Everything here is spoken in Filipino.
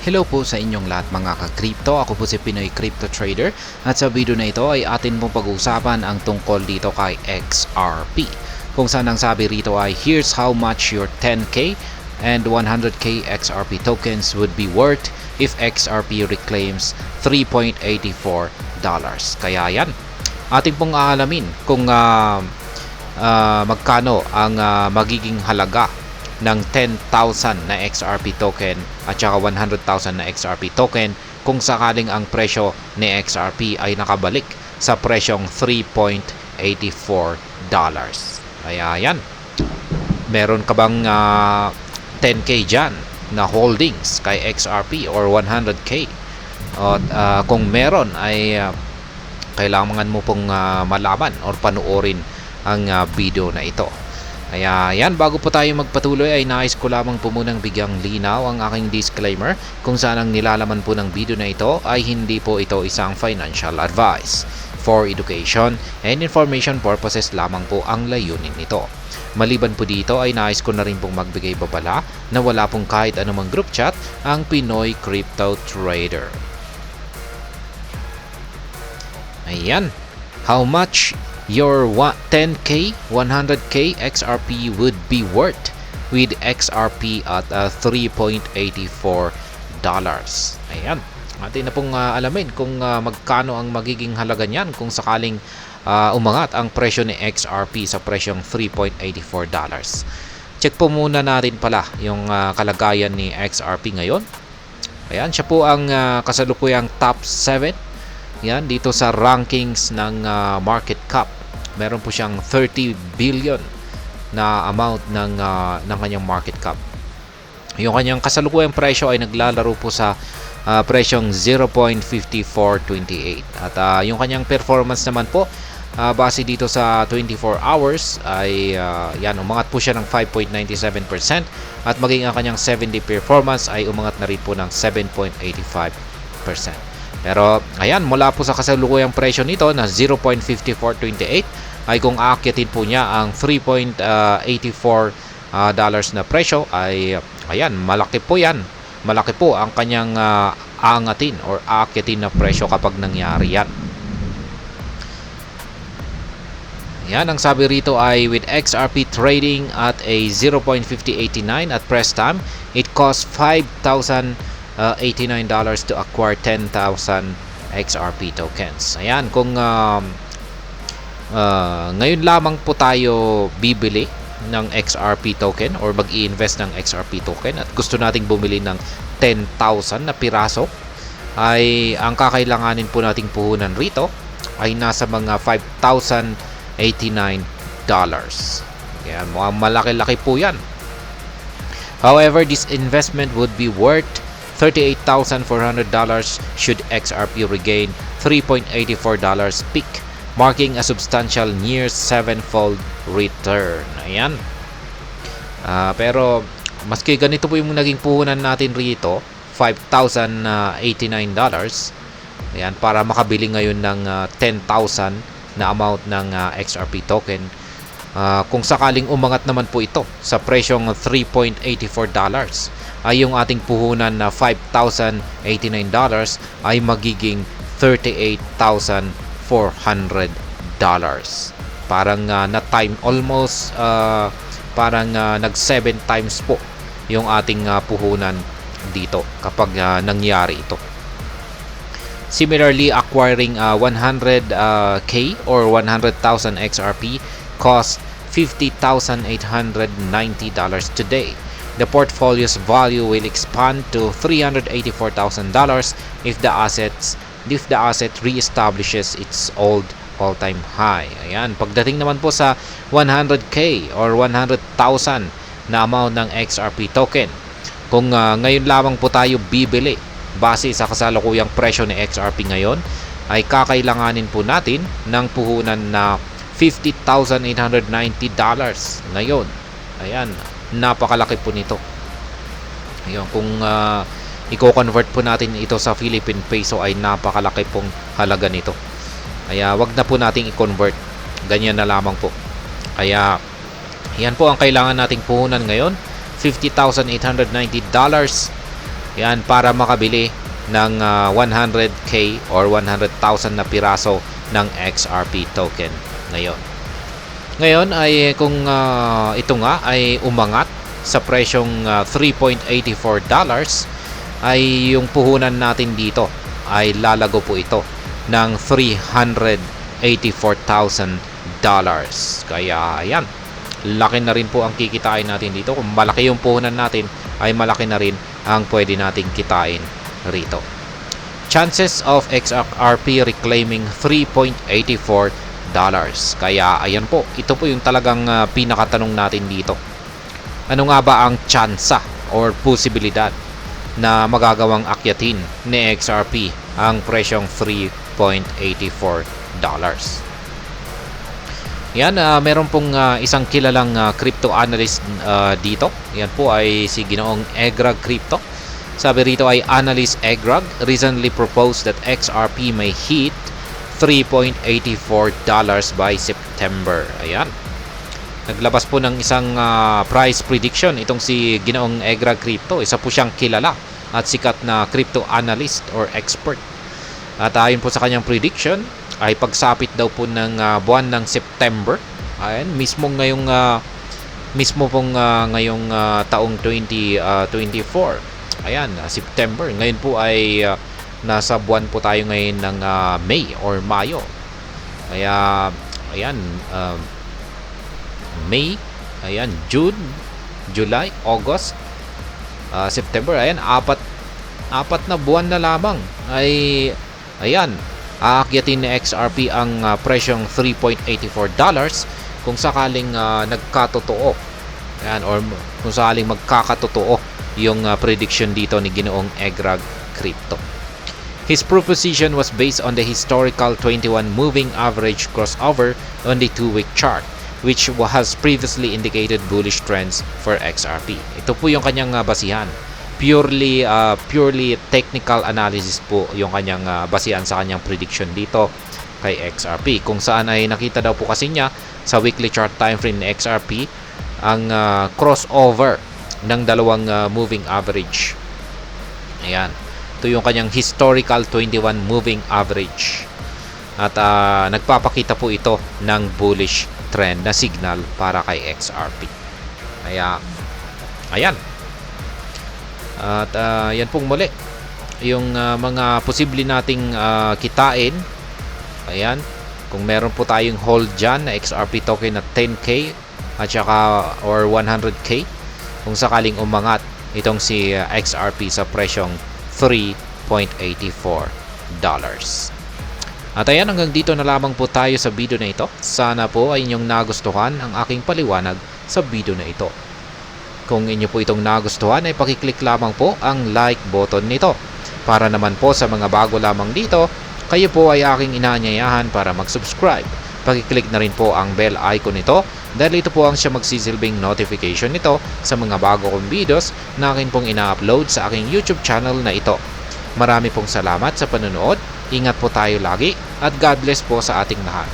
Hello po sa inyong lahat mga ka-crypto. Ako po si Pinoy Crypto Trader at sa video na ito ay atin pong pag-uusapan ang tungkol dito kay XRP. Kung saan ang sabi rito ay here's how much your 10k and 100k XRP tokens would be worth if XRP reclaims $3.84. Kaya yan, atin pong aalamin kung magkano ang magiging halaga ng 10,000 na XRP token at saka 100,000 na XRP token kung sakaling ang presyo ni XRP ay nakabalik sa presyong $3.84. Kaya yan, meron ka bang 10k dyan na holdings kay XRP or 100k? At kung meron ay kailangan mo pong malaman or panoorin ang video na ito. Kaya yan, bago po tayo magpatuloy ay nais ko lamang po munang bigyang linaw ang aking disclaimer kung saan ang nilalaman po ng video na ito ay hindi po ito isang financial advice. For education and information purposes lamang po ang layunin nito. Maliban po dito ay nais ko na rin pong magbigay babala na wala pong kahit anumang group chat ang Pinoy Crypto Trader. Ayan, how much your 10k, 100k XRP would be worth with XRP at $3.84. Ayan, atin na pong alamin kung magkano ang magiging halaga niyan kung sakaling umangat ang presyo ni XRP sa presyong $3.84. Check po muna natin pala yung kalagayan ni XRP ngayon. Ayan, siya po ang kasalukuyang top 7 yan dito sa rankings ng market cap. Meron po siyang 30 billion na amount ng kanyang market cap. Yung kanyang kasalukuyang presyo ay naglalaro po sa presyong 0.5428. At yung kanyang performance naman po base dito sa 24 hours ay yan, umangat po siya ng 5.97% at maging ang kanyang 7-day performance ay umangat na rin po ng 7.85%. Pero ayan, mula po sa kasalukuyang presyo nito na 0.5428 ay kung aakyatin po niya ang $3.84 na presyo ay ayan, malaki po yan. Malaki po ang kanyang aangatin or aakyatin na presyo kapag nangyari yan. Yan, ang sabi rito ay with XRP trading at a 0.5089 at press time, it costs $5,089 to acquire 10,000 XRP tokens. Ayan, kung ngayon lamang po tayo bibili ng XRP token or mag-i-invest ng XRP token at gusto nating bumili ng 10,000 na piraso, ay ang kakailanganin po nating puhunan rito ay nasa mga $5,089. Ayan, malaki-laki po yan. However, this investment would be worth $38,400 should XRP regain $3.84 peak, marking a substantial near 7-fold return. Ayan. Pero maski ganito po yung naging puhunan natin rito, $5,089. Ayan, para makabili ngayon ng 10,000 na amount ng XRP token. Kung sakaling umangat naman po ito sa presyong $3.84 ay yung ating puhunan na $5,089 ay magiging $38,400. Parang na time almost parang nag 7 times po yung ating puhunan dito kapag nangyari ito. Similarly, acquiring 100k or 100,000 XRP cost $50,890 today. The portfolio's value will expand to $384,000 if the asset reestablishes its old all-time high. Ayan, pagdating naman po sa 100k or 100,000 na amount ng XRP token, kung ngayon lamang po tayo bibili base sa kasalukuyang presyo ni XRP ngayon, ay kakailanganin po natin ng puhunan na $50,890 ngayon. Ayan, napakalaki po nito. Ayun, kung i-convert po natin ito sa Philippine peso ay napakalaki pong halaga nito. Kaya wag na po nating i-convert. Ganyan na lamang po. Kaya yan po ang kailangan nating puhunan ngayon, $50,890 Yan, para makabili ng 100k or 100,000 na piraso ng XRP token ngayon. Ngayon ay kung ito nga ay umangat sa presyong $3.84, ay yung puhunan natin dito ay lalago po ito ng $384,000. Kaya ayan, laki na rin po ang kikitain natin dito. Kung malaki yung puhunan natin, ay malaki na rin ang pwede nating kitain rito. Chances of XRP reclaiming $3.84. Kaya ayan po, ito po yung talagang pinakatanong natin dito. Ano nga ba ang tsansa or posibilidad na magagawang akyatin ni XRP ang presyong $3.84? Yan, meron pong isang kilalang crypto analyst dito. Yan po ay si Ginoong Egrag Crypto. Sabi rito ay Analyst Egrag recently proposed that XRP may hit $3.84 by September. Ayan. Naglabas po ng isang price prediction itong si Ginoong Egrag Crypto. Isa po siyang kilala at sikat na crypto analyst or expert. At ayon po sa kanyang prediction, ay pagsapit daw po ng buwan ng September. Ayan, mismo pong ngayong taong 2024. Ayan, September. Ngayon po ay nasa buwan po tayo ngayon ng May or Mayo. Kaya ayan, May, ayan, June, July, August, September. Ayan, apat na buwan na lamang ay ayan, aakyatin ni XRP ang presyong $3.84 kung sakaling nagkatotoo. Ayan, or kung sakaling magkakatotoo yung prediction dito ni Ginoong Egrag Crypto. His proposition was based on the historical 21 moving average crossover on the 2-week chart, which has previously indicated bullish trends for XRP. Ito po yung kanyang basihan. Purely technical analysis po yung kanyang basihan sa kanyang prediction dito kay XRP. Kung saan ay nakita daw po kasi niya sa weekly chart time frame ni XRP ang crossover ng dalawang moving average. Ayan. Ito yung kanyang historical 21 moving average. At nagpapakita po ito ng bullish trend na signal para kay XRP. Kaya, ayan. At yan pong muli. Yung mga posible nating kitain. Ayan. Kung meron po tayong hold dyan na XRP token na 10k at saka or 100k, kung sakaling umangat itong si XRP sa presyong $3.84. At ayan, hanggang dito na lamang po tayo sa video na ito. Sana po ay inyong nagustuhan ang aking paliwanag sa video na ito. Kung inyo po itong nagustuhan ay pakiclick lamang po ang like button nito. Para naman po sa mga bago lamang dito, kayo po ay aking inaanyayahan para mag-subscribe. Pakiclick na rin po ang bell icon nito dahil ito po ang siya magsisilbing notification nito sa mga bago kong videos na akin pong ina-upload sa aking YouTube channel na ito. Marami pong salamat sa panonood, ingat po tayo lagi at God bless po sa ating lahat.